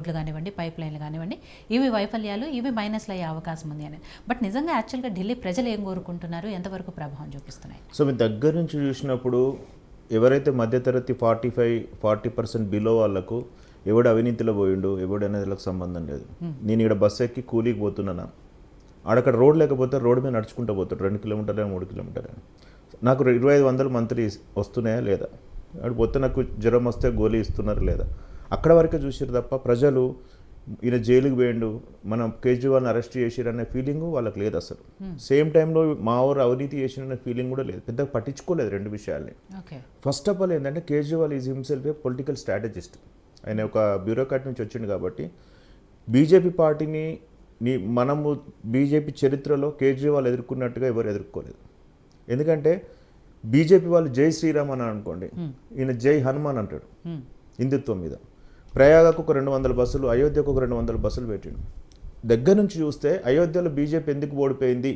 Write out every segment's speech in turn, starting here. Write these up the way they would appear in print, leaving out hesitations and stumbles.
రోడ్లు కానివ్వండి, పైప్ లైన్లు కానివ్వండి, ఇవి వైఫల్యాలు, ఇవి మైనస్లు అయ్యే అవకాశం ఉంది అనేది. బట్ నిజంగా యాక్చువల్గా ఢిల్లీ ప్రజలు ఏం కోరుకుంటున్నారు, ఎంతవరకు ప్రభావం చూపిస్తున్నాయి? సో మీ దగ్గర నుంచి చూసినప్పుడు ఎవరైతే మధ్యతరగతి 40% బిలో వాళ్ళకు ఎవడు అవినీతిలో పోయిండు, ఎవడు అనేది వాళ్ళకి సంబంధం లేదు. నేను ఇక్కడ బస్సు ఎక్కి కూలీకి పోతున్నాను, ఆడక్కడ రోడ్ లేకపోతే రోడ్డు మీద నడుచుకుంటూ పోతాడు, 2 కిలోమీటర్లు 3 కిలోమీటర్లు. నాకు 2500 మంత్లీ వస్తున్నాయా లేదా, అక్కడ పోతే నాకు జ్వరం వస్తే గోళీ ఇస్తున్నారా లేదా, అక్కడ వరకే చూసారు తప్ప ప్రజలు ఈయన జైలుకి పోయిండు, మనం కేజ్రీవాల్ని అరెస్ట్ చేసిరనే ఫీలింగ్ వాళ్ళకి లేదు అసలు. సేమ్ టైంలో మా ఊరు అవినీతి చేసిరనే ఫీలింగ్ కూడా లేదు, పెద్దగా పట్టించుకోలేదు రెండు విషయాల్ని. ఫస్ట్ ఆఫ్ ఆల్ ఏంటంటే Kejriwal is himself A political strategist. ఆయన ఒక బ్యూరోక్రాట్ నుంచి వచ్చిండు కాబట్టి బీజేపీ పార్టీని మనము బీజేపీ చరిత్రలో కేజ్రీవాల్ ఎదుర్కొన్నట్టుగా ఎవరు ఎదుర్కోలేదు. ఎందుకంటే బీజేపీ వాళ్ళు జై శ్రీరామ్ అని అనుకోండి, ఈయన జై హనుమాన్ అంటాడు హిందుత్వం మీద. ప్రయాగకు ఒక 200 బస్సులు, అయోధ్యకు ఒక 200 బస్సులు పెట్టిండు. దగ్గర నుంచి చూస్తే అయోధ్యలో బీజేపీ ఎందుకు ఓడిపోయింది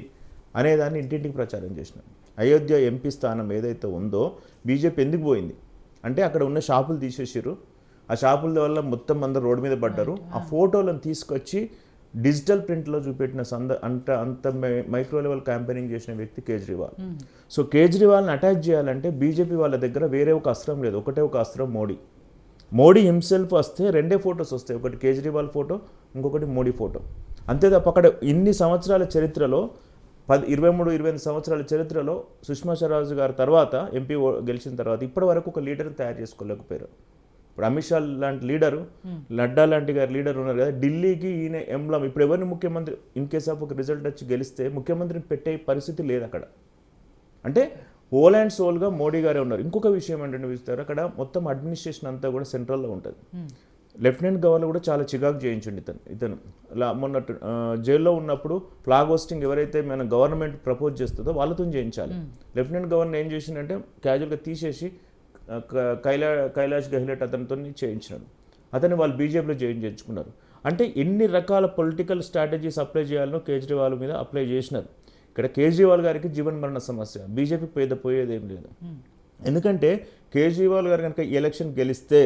అనేదాన్ని ఇంటింటికి ప్రచారం చేసినాం. అయోధ్య ఎంపీ స్థానం ఏదైతే ఉందో బీజేపీ ఎందుకు పోయింది అంటే అక్కడ ఉన్న షాపులు తీసేసారు, ఆ షాపుల వల్ల మొత్తం అందరూ రోడ్డు మీద పడ్డారు. ఆ ఫోటోలను తీసుకొచ్చి డిజిటల్ ప్రింట్లో చూపెట్టిన అంత మైక్రో లెవెల్ క్యాంపెయినింగ్ చేసిన వ్యక్తి కేజ్రీవాల్. సో కేజ్రీవాల్ని అటాక్ చేయాలంటే బీజేపీ వాళ్ళ దగ్గర వేరే ఒక అస్త్రం లేదు, ఒకటే ఒక అస్త్రం మోడీ హిమ్సెల్ఫ్ వస్తే 2 ఫొటోస్ వస్తాయి, ఒకటి కేజ్రీవాల్ ఫోటో, ఇంకొకటి మోడీ ఫోటో. అంతే తప్ప అక్కడ ఇన్ని సంవత్సరాల చరిత్రలో 23-28 సంవత్సరాల చరిత్రలో సుష్మా స్వరాజ్ గారి తర్వాత ఎంపీ గెలిచిన తర్వాత ఇప్పటి వరకు ఒక లీడర్ని తయారు చేసుకోలేకపోయారు. ఇప్పుడు అమిత్ షా లాంటి లీడరు, నడ్డా లాంటి గారి లీడర్ ఉన్నారు కదా, ఢిల్లీకి ఈయన ఎంబ్లం. ఇప్పుడు ఎవరిని ముఖ్యమంత్రి ఇన్ కేస్ ఆఫ్ ఒక రిజల్ట్ వచ్చి గెలిస్తే ముఖ్యమంత్రిని పెట్టే పరిస్థితి లేదు అక్కడ. అంటే హోల్ అండ్ సోల్గా మోడీ గారే ఉన్నారు. ఇంకొక విషయం ఏంటంటే చూస్తారు, అక్కడ మొత్తం అడ్మినిస్ట్రేషన్ అంతా కూడా సెంట్రల్లో ఉంటుంది. లెఫ్టినెంట్ గవర్నర్ కూడా చాలా చికాకు చేయించండి ఇతను మొన్న జైల్లో ఉన్నప్పుడు ఫ్లాగ్ హోస్టింగ్ ఎవరైతే మన గవర్నమెంట్ ప్రపోజ్ చేస్తుందో వాళ్ళతో చేయించాలి. లెఫ్టినెంట్ గవర్నర్ ఏం చేసిందంటే క్యాజువల్గా తీసేసి కైలాష్ గెహ్లోట్ అతనితో చేయించినాడు, అతన్ని వాళ్ళు బీజేపీలో చేయించుకున్నారు. అంటే ఎన్ని రకాల పొలిటికల్ స్ట్రాటజీస్ అప్లై చేయాలనో కేజ్రీవాల్ మీద అప్లై చేసినారు. ఇక్కడ కేజ్రీవాల్ గారికి జీవన్ మరణ సమస్య, బీజేపీ పోయేది ఏం లేదు. ఎందుకంటే కేజ్రీవాల్ గారు కనుక ఎలక్షన్ గెలిస్తే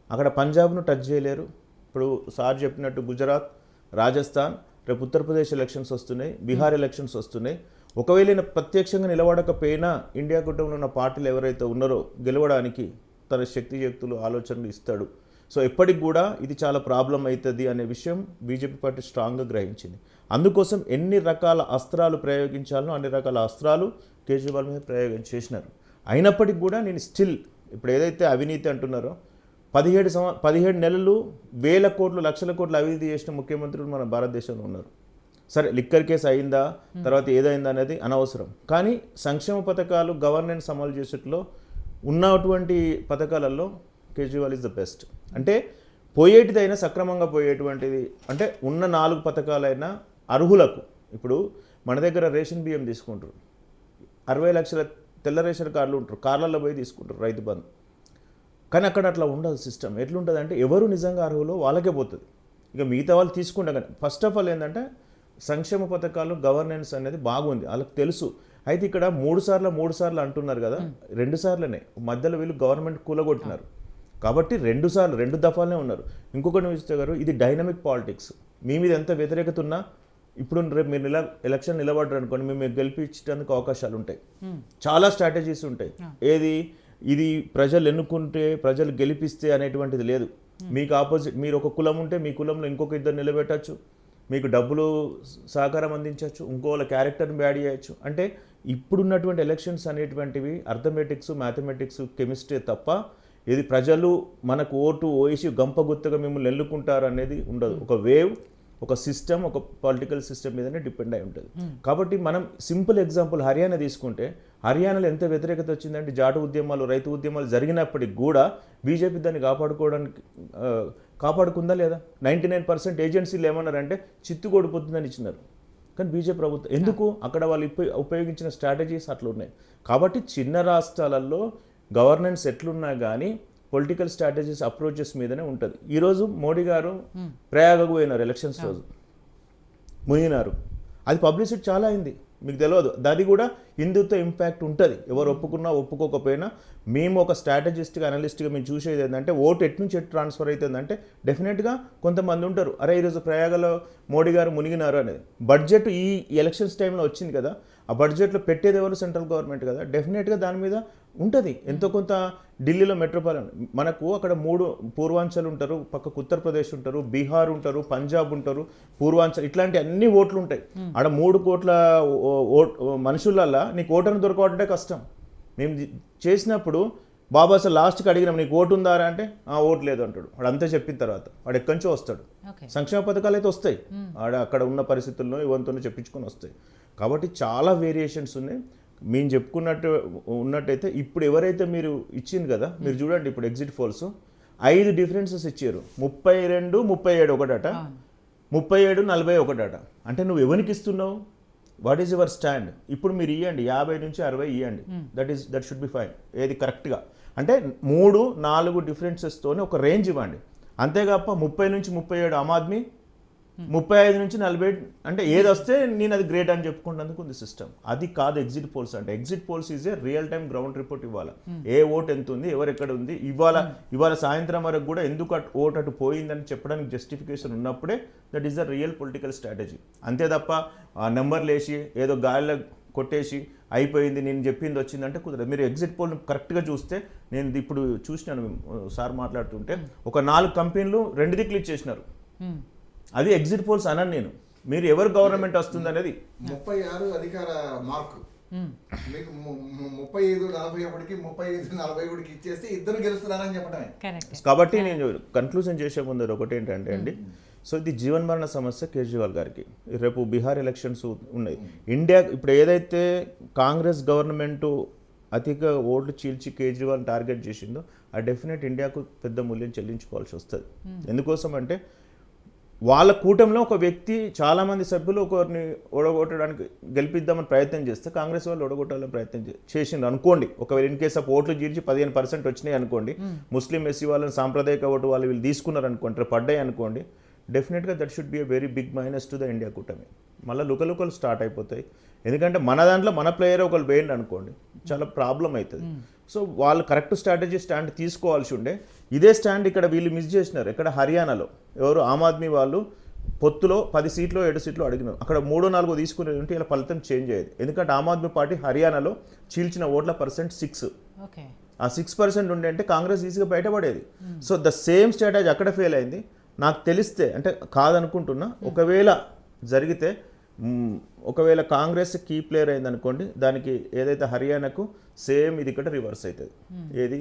అక్కడ పంజాబ్ను టచ్ చేయలేరు. ఇప్పుడు సార్ చెప్పినట్టు గుజరాత్, రాజస్థాన్, రేపు ఉత్తరప్రదేశ్ ఎలక్షన్స్ వస్తున్నాయి, బీహార్ ఎలక్షన్స్ వస్తున్నాయి. ఒకవేళ ప్రత్యక్షంగా నిలబడకపోయినా ఇండియా కుటుంబంలో ఉన్న పార్టీలు ఎవరైతే ఉన్నారో గెలవడానికి తన శక్తులు ఆలోచనలు ఇస్తాడు. సో ఎప్పటికి కూడా ఇది చాలా ప్రాబ్లం అవుతుంది అనే విషయం బీజేపీ పార్టీ స్ట్రాంగ్గా గ్రహించింది. అందుకోసం ఎన్ని రకాల అస్త్రాలు ప్రయోగించాలనో అన్ని రకాల అస్త్రాలు కేజ్రీవాల్ మీద ప్రయోగం చేసినారు. అయినప్పటికీ కూడా నేను స్టిల్ ఇప్పుడు ఏదైతే అవినీతి అంటున్నారో 17 నెలలు 1000 కోట్లు 1,00,000 కోట్లు అవినీతి చేసిన ముఖ్యమంత్రులు మన భారతదేశంలో ఉన్నారు. సరే లిక్కర్ కేసు అయిందా, తర్వాత ఏదైందా అనేది అనవసరం. కానీ సంక్షేమ పథకాలు గవర్నెన్స్ అమలు చేసేట్లో ఉన్నటువంటి పథకాలలో కేజ్రీవాల్ ఈజ్ ద బెస్ట్. అంటే పోయేటిదైనా సక్రమంగా పోయేటువంటిది, అంటే ఉన్న 4 పథకాలైనా అర్హులకు. ఇప్పుడు మన దగ్గర రేషన్ బియ్యం తీసుకుంటారు, 60 లక్షల తెల్ల రేషన్ కార్డులు ఉంటారు, కార్లలో పోయి తీసుకుంటారు రైతు బంధు. కానీ అక్కడ అట్లా ఉండదు సిస్టమ్. ఎట్లుంటుంది అంటే ఎవరు నిజంగా అర్హులో వాళ్ళకే పోతుంది, ఇక మిగతా వాళ్ళు తీసుకుంటా. కానీ ఫస్ట్ ఆఫ్ ఆల్ ఏంటంటే సంక్షేమ పథకాలు గవర్నెన్స్ అనేది బాగుంది, వాళ్ళకి తెలుసు. అయితే ఇక్కడ 3 సార్లు అంటున్నారు కదా, 2 సార్లనే మధ్యలో వీళ్ళు గవర్నమెంట్ కూలగొట్టినారు కాబట్టి 2 దఫాలనే ఉన్నారు. ఇంకొకటి చూస్తే గారు ఇది డైనమిక్ పాలిటిక్స్. మీ మీద ఎంత వ్యతిరేకత ఉన్నా ఇప్పుడు రేపు మీరు ఎలక్షన్ నిలబడ్డారు అనుకోండి, మేము గెలిపించడానికి అవకాశాలు ఉంటాయి, చాలా స్ట్రాటజీస్ ఉంటాయి. ఇది ప్రజలు ఎన్నుకుంటే ప్రజలు గెలిపిస్తే అనేటువంటిది లేదు. మీకు ఆపోజిట్ మీరు ఒక కులం ఉంటే మీ కులంలో ఇంకొక 2 నిలబెట్టచ్చు, మీకు డబ్బులు సహకారం అందించవచ్చు, ఇంకోళ్ళ క్యారెక్టర్ని బ్యాడ్ చేయొచ్చు. అంటే ఇప్పుడున్నటువంటి ఎలక్షన్స్ అనేటువంటివి అర్థమెటిక్స్, మ్యాథమెటిక్స్, కెమిస్ట్రీ తప్ప ఇది ప్రజలు మనకు ఓటు వేసి గంపగుత్తగా మిమ్మల్ని ఎన్నుకుంటారు అనేది ఉండదు. ఒక వేవ్, ఒక సిస్టమ్, ఒక పొలిటికల్ సిస్టమ్ మీదనే డిపెండ్ అయి ఉంటుంది. కాబట్టి మనం సింపుల్ ఎగ్జాంపుల్ హర్యానా తీసుకుంటే, హర్యానాలో ఎంత వ్యతిరేకత వచ్చిందంటే జాటు ఉద్యమాలు, రైతు ఉద్యమాలు జరిగినప్పటికి కూడా బీజేపీ దాన్ని కాపాడుకుందా లేదా? 99% ఏజెన్సీలు ఏమన్నారంటే చిత్తుగోడిపోతుందని ఇచ్చినారు. కానీ బీజేపీ ప్రభుత్వం ఎందుకు? అక్కడ వాళ్ళు ఉపయోగించిన స్ట్రాటజీస్ అట్లా ఉన్నాయి. కాబట్టి చిన్న రాష్ట్రాలలో గవర్నెన్స్ ఎట్లున్నా కానీ పొలిటికల్ స్ట్రాటజీస్ అప్రోచెస్ మీదనే ఉంటుంది. ఈరోజు మోడీ గారు ప్రయాగకు పోయినారు, ఎలక్షన్స్ రోజు మునిగినారు, అది పబ్లిసిటీ చాలా అయింది. మీకు తెలియదు. అది కూడా హిందుత్వ ఇంపాక్ట్ ఉంటుంది, ఎవరు ఒప్పుకున్నా ఒప్పుకోకపోయినా. మేము ఒక స్ట్రాటజిస్ట్గా అనలిస్ట్గా మేము చూసేది ఏంటంటే ఓటు ఎటు నుంచి ఎటు ట్రాన్స్ఫర్ అవుతుందంటే డెఫినెట్గా కొంతమంది ఉంటారు, అరే ఈరోజు ప్రయాగలో మోడీ గారు మునిగినారు అనేది. బడ్జెట్ ఈ ఎలక్షన్స్ టైంలో వచ్చింది కదా, ఆ బడ్జెట్లో పెట్టేది ఎవరు? సెంట్రల్ గవర్నమెంట్ కదా. డెఫినెట్గా దాని మీద ఉంటుంది ఎంతో కొంత. ఢిల్లీలో మెట్రోపాలిటన్ మనకు అక్కడ 3 పూర్వాంచల్ ఉంటారు, పక్కకు ఉత్తరప్రదేశ్ ఉంటారు, బీహార్ ఉంటారు, పంజాబ్ ఉంటారు, పూర్వాంచల్, ఇట్లాంటి అన్ని ఓట్లు ఉంటాయి. ఆడ 3 కోట్ల మనుషులల్లా నీకు ఓటర్ని దొరకవటే కష్టం. మేము చేసినప్పుడు బాబా అసలు లాస్ట్కి అడిగినాం నీకు ఓటు ఉందా అంటే ఓటు లేదు అంటాడు. వాడు అంతే చెప్పిన తర్వాత వాడు ఎక్కడి నుంచో వస్తాడు. సంక్షేమ పథకాలు అయితే వస్తాయి, అక్కడ ఉన్న పరిస్థితుల్లో ఇవంతోనే చెప్పించుకొని వస్తాయి. కాబట్టి చాలా వేరియేషన్స్ ఉన్నాయి. మేము చెప్పుకున్నట్టు ఉన్నట్టయితే ఇప్పుడు ఎవరైతే మీరు ఇచ్చింది కదా, మీరు చూడండి ఇప్పుడు ఎగ్జిట్ పోల్స్ 5 డిఫరెన్సెస్ ఇచ్చారు. 32, 37 ఒకటట, 37, 40 ఒకటట. అంటే నువ్వు ఎవరికి ఇస్తున్నావు? What is your stand? ఇప్పుడు మీరు ఇవ్వండి 50 నుంచి 60 ఇవ్వండి, దట్ షుడ్ బి ఫైన్. ఏది కరెక్ట్గా అంటే 3, 4 డిఫరెన్సెస్తోనే ఒక రేంజ్ ఇవ్వండి. అంతేగాక 30 నుంచి 37 ఆమ్ ఆద్మీ, 35 నుంచి 40 అంటే ఏది వస్తే నేను అది గ్రేట్ అని చెప్పుకున్నందుకు ఉంది సిస్టమ్. అది కాదు ఎగ్జిట్ పోల్స్ అంటే. Exit polls is a real time ground report ఇవ్వాలి. ఏ ఓటు ఎంత ఉంది, ఎవరు ఎక్కడ ఉంది, ఇవాళ సాయంత్రం వరకు కూడా ఎందుకు ఓటు అటు పోయిందని చెప్పడానికి జస్టిఫికేషన్ ఉన్నప్పుడే that is the real political strategy. అంతే తప్ప నెంబర్లు వేసి ఏదో గాలిలో కొట్టేసి అయిపోయింది నేను చెప్పింది వచ్చిందంటే కుదరదు. మీరు ఎగ్జిట్ పోల్ కరెక్ట్గా చూస్తే, నేను ఇప్పుడు చూసినాను సార్ మాట్లాడుతుంటే, ఒక 4 కంపెనీలు 2 దిక్కులు ఇచ్చేసినారు. అది ఎగ్జిట్ పోల్స్ అనను నేను. మీరు ఎవరు గవర్నమెంట్ వస్తుంది అనేది 36 అధికార మార్కు మీకు 35-41కి 35-41కి ఇచ్చేస్తే ఇద్దరు గెలుస్తున్నారని చెప్పడమే. కాబట్టి నేను కన్క్లూజన్ చేసే ముందు ఒకటి ఏంటంటే అండి, సో ఇది జీవన్ మరణ సమస్య కేజ్రీవాల్ గారికి. రేపు బీహార్ ఎలక్షన్స్ ఉన్నాయి. ఇండియా ఇప్పుడు ఏదైతే కాంగ్రెస్ గవర్నమెంట్ అధిక ఓట్లు చీల్చి కేజ్రీవాల్ టార్గెట్ చేసిందో ఆ డెఫినెట్ ఇండియాకు పెద్ద మూల్యం చెల్లించుకోవాల్సి వస్తుంది. ఎందుకోసం అంటే వాళ్ళ కూటమిలో ఒక వ్యక్తి చాలామంది సభ్యులు ఒకరిని ఓడగొట్టడానికి గెలిపిద్దామని ప్రయత్నం చేస్తే కాంగ్రెస్ వాళ్ళు ఓడగొట్టాలని ప్రయత్నం చేసింది అనుకోండి. ఒకవేళ ఇన్ కేసు ఆఫ్ ఓట్లు జీర్చి 15% వచ్చినాయి అనుకోండి, ముస్లిం ఎస్సీ వాళ్ళని సాంప్రదాయక ఓటు వాళ్ళు వీళ్ళు తీసుకున్నారు అనుకోండి, పడ్డాయి అనుకోండి, డెఫినెట్గా that should be a very big minus to the India కూటమి. మళ్ళీ లుకలుకలు స్టార్ట్ అయిపోతాయి. ఎందుకంటే మన దాంట్లో మన ప్లేయర్ ఒకరు వేయండి అనుకోండి, చాలా ప్రాబ్లం అవుతుంది. సో వాళ్ళు కరెక్ట్ స్టాండ్ తీసుకోవాల్సి ఉండే. ఇదే స్టాండ్ ఇక్కడ వీళ్ళు మిస్ చేసినారు. ఇక్కడ హర్యానాలో ఎవరు ఆమ్ ఆద్మీ వాళ్ళు పొత్తులో 10 సీట్లు 7 సీట్లు అడిగినారు. అక్కడ 3-4 తీసుకునేది ఉంటే ఇలా ఫలితం చేంజ్ అయ్యేది. ఎందుకంటే ఆమ్ ఆద్మీ పార్టీ హర్యానాలో చీల్చిన ఓట్ల % 6. ఆ 6% ఉండే అంటే కాంగ్రెస్ ఈజీగా బయటపడేది. సో ద సేమ్ స్ట్రాటజీ అక్కడ ఫెయిల్ అయింది. నాకు తెలిస్తే అంటే కాదనుకుంటున్నా, ఒకవేళ జరిగితే ఒకవేళ కాంగ్రెస్ కీ ప్లేయర్ అయింది అనుకోండి, దానికి ఏదైతే హర్యానాకు సేమ్ ఇది ఇక్కడ రివర్స్ అవుతుంది. ఏది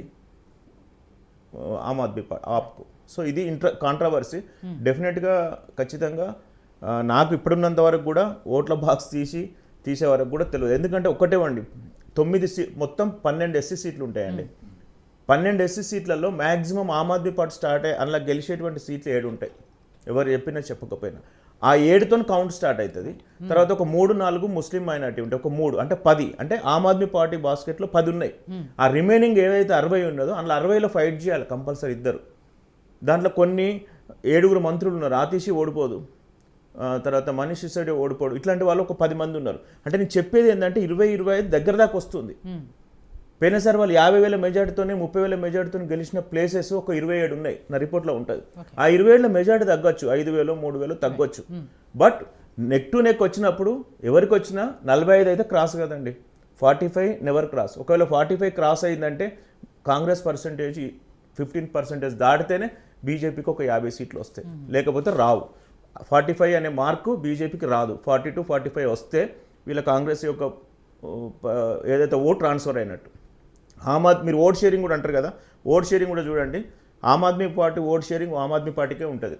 ఆమ్ ఆద్మీ ఆప్కు. సో ఇది కాంట్రవర్సీ. డెఫినెట్గా ఖచ్చితంగా నాకు ఇప్పుడున్నంత వరకు కూడా ఓట్ల బాక్స్ తీసే వరకు కూడా తెలియదు. ఎందుకంటే ఒకటే వండి 9 మొత్తం 12 ఎస్సీ సీట్లు ఉంటాయండి. 12 ఎస్సీ సీట్లలో maximum Aam Aadmi party start అయ్యి అందులో గెలిచేటువంటి సీట్లు 7 ఉంటాయి, ఎవరు చెప్పినా చెప్పకపోయినా. ఆ 7తో కౌంట్ స్టార్ట్ అవుతుంది. తర్వాత ఒక 3-4 ముస్లిం మైనార్టీ ఉంటాయి, ఒక 3 అంటే 10. అంటే ఆమ్ ఆద్మీ పార్టీ బాస్కెట్లో 10 ఉన్నాయి. ఆ రిమైనింగ్ ఏవైతే 60 ఉన్నదో అందులో 60లో ఫైట్ చేయాలి కంపల్సరీ ఇద్దరు. దాంట్లో కొన్ని 7 మంత్రులు ఉన్నారు, ఆతిషి ఓడిపోదు, తర్వాత మనీష్ సిసోడియా ఓడిపోడు, ఇట్లాంటి వాళ్ళు ఒక 10 మంది ఉన్నారు. అంటే నేను చెప్పేది ఏంటంటే 20-25 దగ్గర దాకా వస్తుంది. పోయినసారి వాళ్ళు 50,000 మెజార్టీతోనే 30,000 మెజార్టీతో గెలిచిన ప్లేసెస్ ఒక 27 ఉన్నాయి నా రిపోర్ట్లో ఉంటుంది. ఆ 27లో మెజార్టీ తగ్గొచ్చు, 5,000 3,000 తగ్గొచ్చు. బట్ నెక్ టు నెక్ వచ్చినప్పుడు ఎవరికి వచ్చినా 45 అయితే క్రాస్ కదండి, 45 నెవర్ క్రాస్. ఒకవేళ 45 క్రాస్ అయిందంటే కాంగ్రెస్ పర్సంటేజ్ 15% దాటితేనే బీజేపీకి ఒక 50 సీట్లు వస్తాయి, లేకపోతే రావు. 45 అనే మార్కు బీజేపీకి రాదు. 42-45 వస్తే వీళ్ళ కాంగ్రెస్ యొక్క ఏదైతే ఓట్ ట్రాన్స్ఫర్ అయినట్టు. మీరు ఓట్ షేరింగ్ కూడా అంటారు కదా, ఓట్ షేరింగ్ కూడా చూడండి. Aam Aadmi party vote sharing Aam Aadmi పార్టీకే ఉంటుంది.